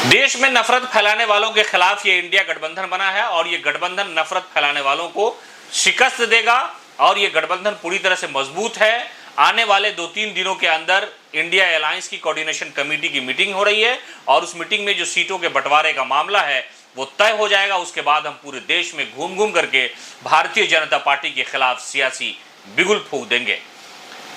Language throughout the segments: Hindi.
देश में नफरत फैलाने वालों के खिलाफ ये इंडिया गठबंधन बना है और ये गठबंधन नफरत फैलाने वालों को शिकस्त देगा और ये गठबंधन पूरी तरह से मजबूत है। आने वाले 2-3 दिनों के अंदर इंडिया अलायंस की कोऑर्डिनेशन कमेटी की मीटिंग हो रही है और उस मीटिंग में जो सीटों के बंटवारे का मामला है वो तय हो जाएगा। उसके बाद हम पूरे देश में घूम घूम करके भारतीय जनता पार्टी के खिलाफ सियासी बिगुल फूंक देंगे।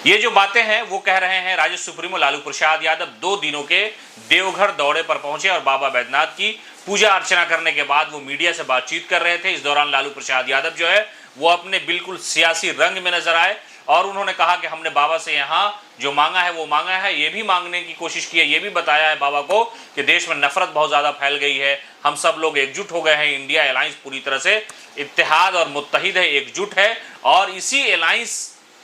ये जो बातें हैं वो कह रहे हैं राजद सुप्रीमो लालू प्रसाद यादव 2 दिनों के देवघर दौरे पर पहुंचे और बाबा बैद्यनाथ की पूजा अर्चना करने के बाद वो मीडिया से बातचीत कर रहे थे। इस दौरान लालू प्रसाद यादव जो है वो अपने बिल्कुल सियासी रंग में नजर आए और उन्होंने कहा कि हमने बाबा से यहाँ जो मांगा है वो मांगा है, ये भी मांगने की कोशिश की है, ये भी बताया है बाबा को कि देश में नफरत बहुत ज़्यादा फैल गई है, हम सब लोग एकजुट हो गए हैं, इंडिया अलायंस पूरी तरह से इत्तेहाद और मुत्तहिद है, एकजुट है और इसी अलायंस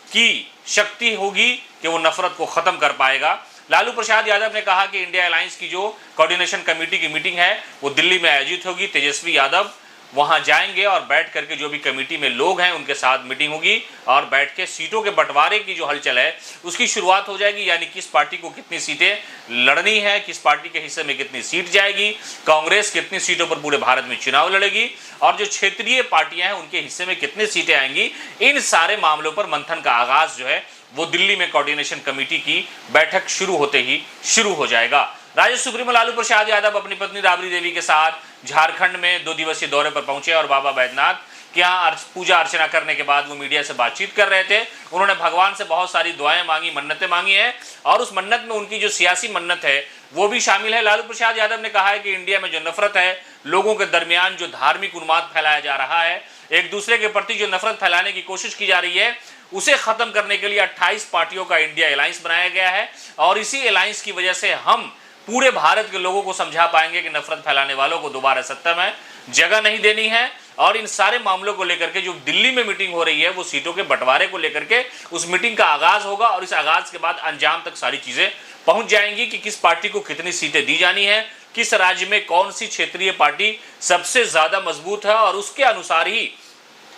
की शक्ति होगी कि वो नफरत को खत्म कर पाएगा। लालू प्रसाद यादव ने कहा कि इंडिया अलायंस की जो कोऑर्डिनेशन कमेटी की मीटिंग है वो दिल्ली में आयोजित होगी। तेजस्वी यादव वहां जाएंगे और बैठ करके जो भी कमेटी में लोग हैं उनके साथ मीटिंग होगी और बैठ के सीटों के बंटवारे की जो हलचल है उसकी शुरुआत हो जाएगी। यानी किस पार्टी को कितनी सीटें लड़नी है, किस पार्टी के हिस्से में कितनी सीट जाएगी, कांग्रेस कितनी सीटों पर पूरे भारत में चुनाव लड़ेगी और जो क्षेत्रीय पार्टियां हैं उनके हिस्से में कितनी सीटें आएंगी। इन सारे मामलों पर मंथन का आगाज जो है वो दिल्ली में कोऑर्डिनेशन कमेटी की बैठक शुरू होते ही शुरू हो जाएगा। राजद सुप्रीमो लालू प्रसाद यादव अपनी पत्नी राबड़ी देवी के साथ झारखंड में 2 दिवसीय दौरे पर पहुंचे और बाबा बैद्यनाथ के यहाँ पूजा अर्चना करने के बाद वो मीडिया से बातचीत कर रहे थे। उन्होंने भगवान से बहुत सारी दुआएं मांगी, मन्नतें मांगी हैं और उस मन्नत में उनकी जो सियासी मन्नत है वो भी शामिल है। लालू प्रसाद यादव ने कहा है कि इंडिया में जो नफरत है, लोगों के दरमियान जो धार्मिक उन्माद फैलाया जा रहा है, एक दूसरे के प्रति जो नफरत फैलाने की कोशिश की जा रही है, उसे खत्म करने के लिए 28 पार्टियों का इंडिया अलायंस बनाया गया है और इसी अलायंस की वजह से हम पूरे भारत के लोगों को समझा पाएंगे कि नफरत फैलाने वालों को दोबारा सत्ता में जगह नहीं देनी है। और इन सारे मामलों को लेकर के जो दिल्ली में मीटिंग हो रही है वो सीटों के बंटवारे को लेकर के उस मीटिंग का आगाज होगा और इस आगाज के बाद अंजाम तक सारी चीजें पहुंच जाएंगी कि किस पार्टी को कितनी सीटें दी जानी है, किस राज्य में कौन सी क्षेत्रीय पार्टी सबसे ज्यादा मजबूत है और उसके अनुसार ही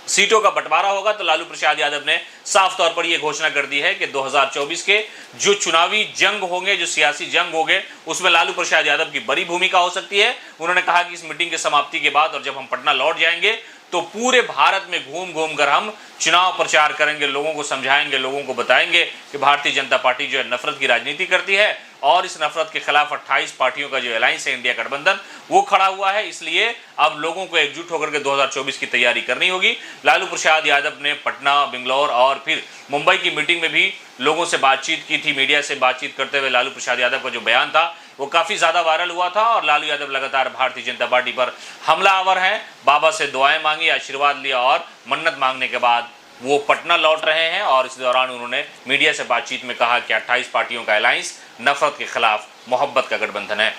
सीटों का बंटवारा होगा। तो लालू प्रसाद यादव ने साफ तौर पर यह घोषणा कर दी है कि 2024 के जो चुनावी जंग होंगे, जो सियासी जंग होंगे, उसमें लालू प्रसाद यादव की बड़ी भूमिका हो सकती है। उन्होंने कहा कि इस मीटिंग के समाप्ति के बाद और जब हम पटना लौट जाएंगे तो पूरे भारत में घूम घूम कर हम चुनाव प्रचार करेंगे, लोगों को समझाएंगे, लोगों को बताएंगे कि भारतीय जनता पार्टी जो है नफरत की राजनीति करती है और इस नफरत के खिलाफ 28 पार्टियों का जो अलायंस है इंडिया गठबंधन वो खड़ा हुआ है। इसलिए अब लोगों को एकजुट होकर के 2024 की तैयारी करनी होगी। लालू प्रसाद यादव ने पटना, बेंगलोर और फिर मुंबई की मीटिंग में भी लोगों से बातचीत की थी। मीडिया से बातचीत करते हुए लालू प्रसाद यादव का जो बयान था वो काफ़ी ज़्यादा वायरल हुआ था और लालू यादव लगातार भारतीय जनता पार्टी पर हमलावर हैं। बाबा से दुआएं मांगी, आशीर्वाद लिया और मन्नत मांगने के बाद वो पटना लौट रहे हैं और इस दौरान उन्होंने मीडिया से बातचीत में कहा कि 28 पार्टियों का अलायंस नफरत के खिलाफ मोहब्बत का गठबंधन है।